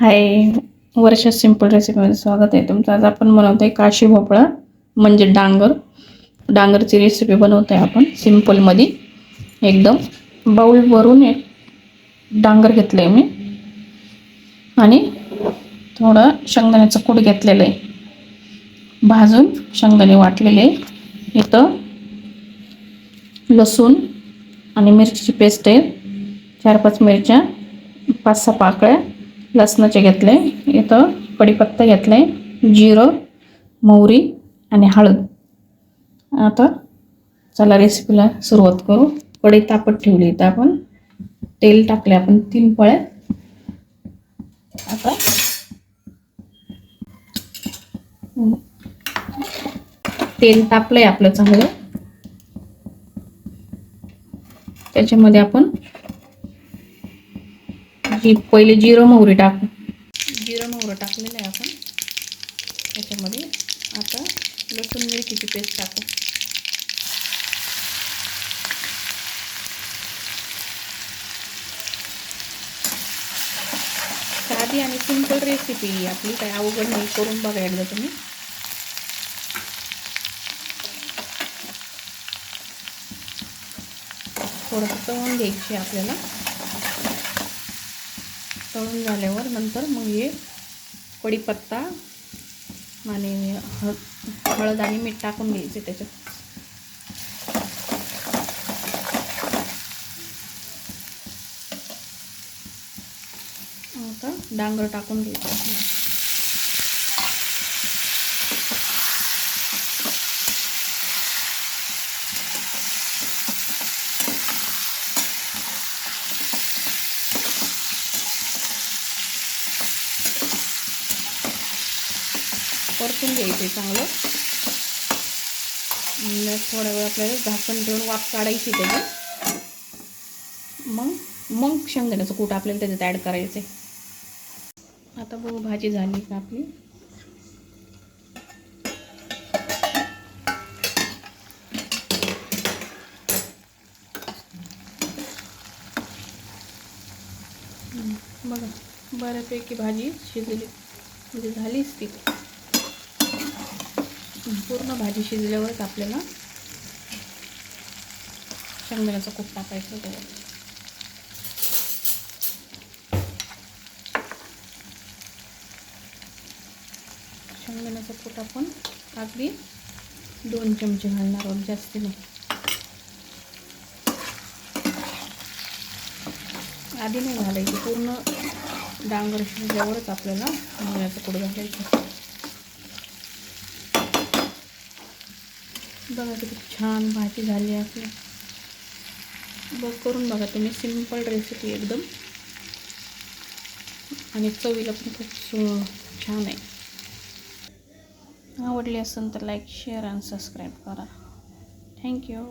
हाय, वर्षा simple रेसिपीमध्ये स्वागत आहे तुमचं. आज आपण बनवतो आहे काशी भोपळा म्हणजे डांगरची रेसिपी बनवतो आहे आपण सिंपलमध्ये एकदम. बाउलवरून एक डांगर घेतलं आहे मी आणि थोडं शेंगदाण्याचं कूट घेतलेलं आहे, भाजून शेंगदाणे वाटलेले. इथं लसूण आणि मिरचीची पेस्ट आहे, 4-5 मिरच्या, 5-6 पाकळ्या लसणाचे घेतले. इथं कढीपत्ता घेतलाय, जिरं, मोहरी आणि हळद. आता चला रेसिपीला सुरुवात करू. कढई तापत ठेवली, इथं आपण तेल टाकले, आपण 3 पळ्या. आता तेल तापलंय आपलं चांगलं, त्याच्यामध्ये आपण पहिले जिरं मोहरी टाकू. जिरं मोहरी टाकलेलं आहे आपण त्याच्यामध्ये. आता लसूण मिरचीची पेस्ट टाकू. साधी आणि सिंपल रेसिपी आपली, काही अवघड नाही, करून बघा एकदा तुम्ही. थोडंसं तळून घ्यायची आपल्याला. तळून झाल्यावर नंतर मग हे कढीपत्ता आणि हळद आणि मीठ टाकून घ्यायचे त्याच्यात. आता डांगर टाकून घ्यायचं. परतून घ्यायचे चांगलं. थोड्या वेळ आपल्याला झाकण ठेवून वाफ काढायची त्याची. मग शेंगदाण्याचं कूट आपल्याला त्याच्यात ॲड करायचं. आता बघू भाजी झाली का आपली. बघा बऱ्यापैकी भाजी शिजली, म्हणजे झालीच ती. पूर्ण भाजी शिजल्यावरच आपल्याला शेंगदाण्याचं कूट टाकायचं त्याच्यात. शेंगदाण्याचं कूट आपण अगदी 2 चमचे घालणार आहोत, जास्त नाही. आधी नाही घालायची, पूर्ण डांगर शिजल्यावरच आपल्याला शेंगदाण्याचं कूट घालायचं. बघा किती छान भाजी झाली आपली. करून बघा तुम्ही, सिंपल रेसिपी एकदम, आणि चवीला पण खूप छान आहे. आवडली असेल तर लाईक, शेअर आणि सबस्क्राईब करा. थँक्यू.